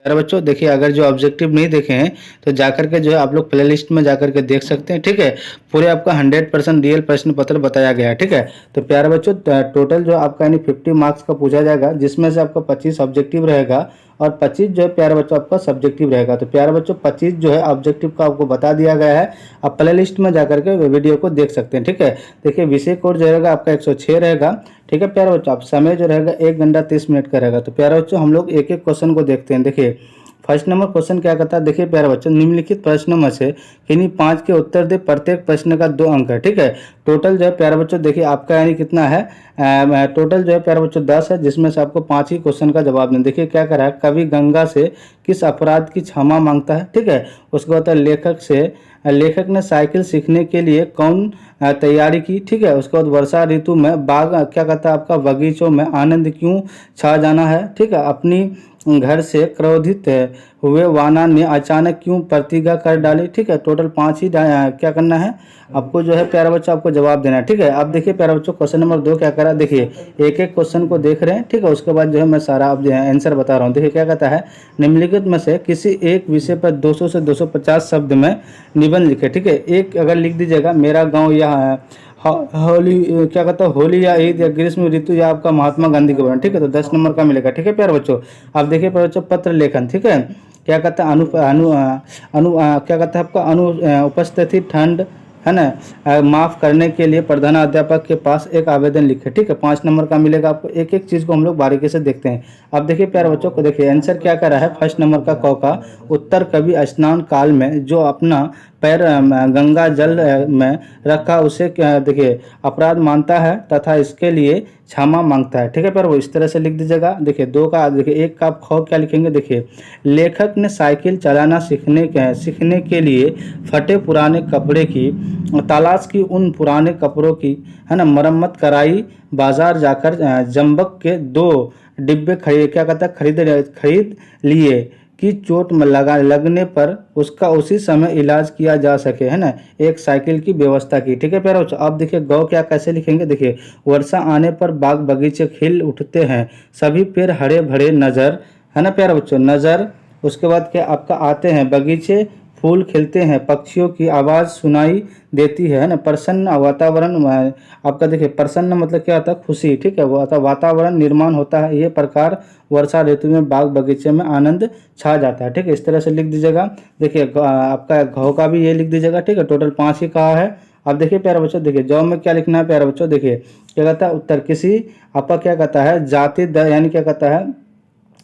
प्यारे बच्चों देखिए, अगर जो ऑब्जेक्टिव नहीं देखे हैं तो जाकर के जो है आप लोग प्ले लिस्ट में जाकर के देख सकते हैं। ठीक है, पूरे आपका 100% रियल प्रश्न पत्र बताया गया है। ठीक है, तो प्यारे बच्चों टोटल जो आपका यानी 50 मार्क्स का पूछा जाएगा, जिसमें से आपका 25 ऑब्जेक्टिव रहेगा और 25 जो है प्यारे बच्चों आपका सब्जेक्टिव रहेगा। तो प्यारे बच्चों 25 जो है ऑब्जेक्टिव का आपको बता दिया गया है, आप प्ले लिस्ट में जाकर के वीडियो को देख सकते हैं। ठीक है, देखिए विषय कोड जो रहेगा आपका 106 रहेगा। ठीक है प्यारे बच्चों, आप समय जो रहेगा 1 घंटा 30 मिनट का रहेगा। तो प्यारे बच्चों हम लोग एक एक क्वेश्चन को देखते हैं। देखिए फर्स्ट नंबर क्वेश्चन क्या करता है, देखिए प्यारे बच्चों, निम्नलिखित प्रश्नों में से किन्हीं 5 के उत्तर दे, प्रत्येक प्रश्न का 2 अंक है। ठीक है, टोटल जो है प्यारे बच्चों देखिए आपका यानी कितना है, टोटल जो है प्यारे बच्चों 10 है, जिसमें से आपको 5 ही क्वेश्चन का जवाब दें। देखिए क्या करा है, कवि गंगा से किस अपराध की क्षमा मांगता है। ठीक है, उसके बाद लेखक ने साइकिल सीखने के लिए कौन तैयारी की। ठीक है, उसके बाद वर्षा ऋतु में बाग क्या कहता है आपका, बगीचों में आनंद क्यों छा जाना है। ठीक है, अपनी घर से क्रोधित हुए वाना ने अचानक क्यों प्रतिज्ञा कर डाली। ठीक है, टोटल 5 ही क्या करना है आपको जो है प्यारे बच्चों आपको जवाब देना है। ठीक है, अब देखिए प्यारे बच्चों क्वेश्चन नंबर 2 क्या करा, देखिए एक एक क्वेश्चन को देख रहे हैं। ठीक है, उसके बाद जो है मैं सारा अब जो है आंसर बता रहा हूँ। देखिए क्या कहता है, निम्नलिखित में से किसी एक विषय पर 200 से 250 शब्द में निबंध लिखे। ठीक है, एक अगर लिख दीजिएगा मेरा गाँव या होली क्या कहता है, होली या ईद या ग्रीष्म ऋतु या आपका महात्मा गांधी के बारे में। ठीक है, तो 10 नंबर का मिलेगा। ठीक है प्यारे बच्चों, अब देखिए प्यारे बच्चों पत्र लेखन। ठीक है, क्या कहता है क्या कहता है आपका उपस्थिति ठंड है ना, माफ़ करने के लिए प्रधानाध्यापक के पास एक आवेदन लिखे। ठीक है, 5 नंबर का मिलेगा आपको। एक एक चीज़ को हम लोग बारीकी से देखते हैं। अब देखिए प्यारे बच्चों को, देखिए आंसर क्या कर रहा है, फर्स्ट नंबर का क का उत्तर, कभी स्नान काल में जो अपना पैर गंगा जल में रखा उसे देखिए अपराध मानता है तथा इसके लिए क्षमा मांगता है। ठीक है, पर वो इस तरह से लिख दीजिएगा। देखिए 2 का, देखिए 1 का आप ख क्या लिखेंगे, देखिए लेखक ने साइकिल चलाना सीखने के लिए फटे पुराने कपड़े की तलाश की, उन पुराने कपड़ों की है ना मरम्मत कराई, बाजार जाकर जम्बक के 2 डिब्बे क्या कहता है खरीद लिए कि चोट में लगने पर उसका उसी समय इलाज किया जा सके, है ना, एक साइकिल की व्यवस्था की। ठीक है प्यारे बच्चों, अब देखिए गौ क्या कैसे लिखेंगे, देखिए वर्षा आने पर बाग बगीचे खिल उठते हैं, सभी पेड़ हरे भरे नजर, है ना प्यारे बच्चों, नजर। उसके बाद क्या आपका आते हैं बगीचे, फूल खिलते हैं, पक्षियों की आवाज़ सुनाई देती है ना, प्रसन्न वातावरण आपका देखिए प्रसन्न मतलब क्या होता है, खुशी। ठीक है, वो वातावरण निर्माण होता है, ये प्रकार वर्षा ऋतु में बाग बगीचे में आनंद छा जाता है। ठीक है, इस तरह से लिख दीजिएगा। देखिए आपका घाव का भी ये लिख दीजिएगा। ठीक है, टोटल 5 ही कहा है। अब देखिए प्यारे बच्चों, देखिए जॉब में क्या लिखना है प्यारे बच्चों, देखिए क्या कहता है उत्तर, किसी आपका क्या कहता है जाति यानी क्या कहता है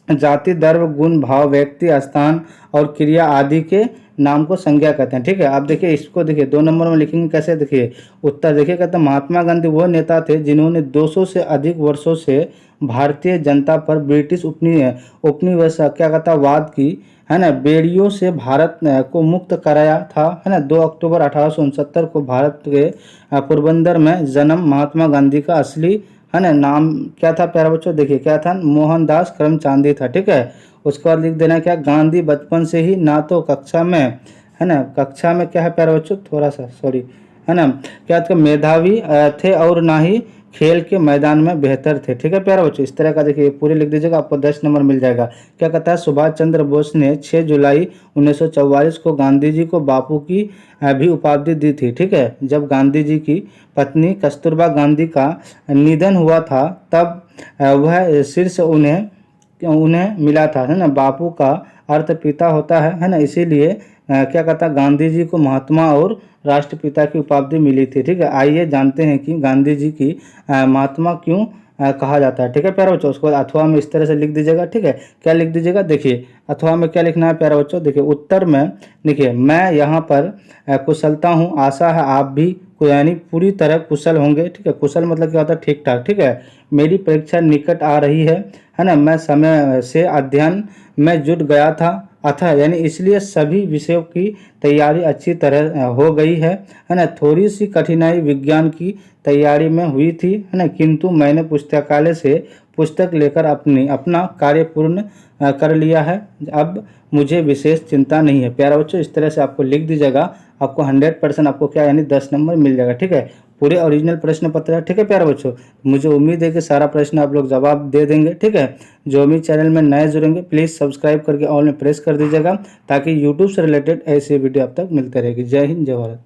जाति, द्रव्य, गुण, भाव, व्यक्ति, स्थान और क्रिया आदि के नाम को संज्ञा कहते हैं। ठीक है, आप देखिए इसको, देखिए 2 नंबर में लिखेंगे कैसे, देखिए उत्तर देखिए कहते हैं महात्मा गांधी वह नेता थे जिन्होंने 200 से अधिक वर्षों से भारतीय जनता पर ब्रिटिश उपनिवेश क्या कहता वाद की, है ना, बेड़ियों से भारत को मुक्त कराया था, है ना। 2 अक्टूबर 1869 को भारत के पोरबंदर में जन्म महात्मा गांधी का असली, है ना, नाम क्या था प्यारे बच्चों, देखिए क्या था, मोहनदास करमचंदी था। ठीक है, उसके बाद लिख देना क्या, गांधी बचपन से ही ना तो कक्षा में, है ना, कक्षा में क्या है प्यारे बच्चों, थोड़ा सा सॉरी, है ना, क्या था मेधावी थे और ना ही खेल के मैदान में बेहतर थे। ठीक है प्यारे बच्चों, इस तरह का देखिए पूरे लिख दीजिएगा, आपको 10 नंबर मिल जाएगा। क्या कहता है, सुभाष चंद्र बोस ने 6 जुलाई 1944 को गांधी जी को बापू की भी उपाधि दी थी। ठीक है, जब गांधी जी की पत्नी कस्तूरबा गांधी का निधन हुआ था तब वह शीर्ष उन्हें मिला था, है ना। बापू का अर्थ पिता होता है ना, इसीलिए क्या कहता गांधी जी को महात्मा और राष्ट्रपिता की उपाधि मिली थी। ठीक है, आइए जानते हैं कि गांधी जी की महात्मा क्यों कहा जाता है। ठीक है प्यारे बच्चों, उसके बाद अथवा में इस तरह से लिख दीजिएगा। ठीक है, क्या लिख दीजिएगा, देखिए अथवा में क्या लिखना है प्यारे बच्चों, देखिए उत्तर में देखिए मैं यहाँ पर कुशलता हूँ, आशा है आप भी यानी पूरी तरह कुशल होंगे। ठीक है, कुशल मतलब क्या होता है, ठीक ठाक। ठीक है, मेरी परीक्षा निकट आ रही है ना, मैं समय से अध्ययन में जुट गया था अतः यानी इसलिए सभी विषयों की तैयारी अच्छी तरह हो गई है ना। थोड़ी सी कठिनाई विज्ञान की तैयारी में हुई थी, है ना, किंतु मैंने पुस्तकालय से पुस्तक लेकर अपना कार्य पूर्ण कर लिया है, अब मुझे विशेष चिंता नहीं है। प्यारे बच्चों, इस तरह से आपको लिख दीजिएगा, आपको 100% आपको क्या यानी 10 नंबर मिल जाएगा। ठीक है, पूरे ओरिजिनल प्रश्न पत्र है, ठीक है प्यारे बच्चों। मुझे उम्मीद है कि सारा प्रश्न आप लोग जवाब दे देंगे, ठीक है। जो भी चैनल में नए जुड़ेंगे प्लीज़ सब्सक्राइब करके ऑल में प्रेस कर दीजिएगा, ताकि यूट्यूब से रिलेटेड ऐसी वीडियो आप तक मिलते रहेगी। जय हिंद, जय भारत।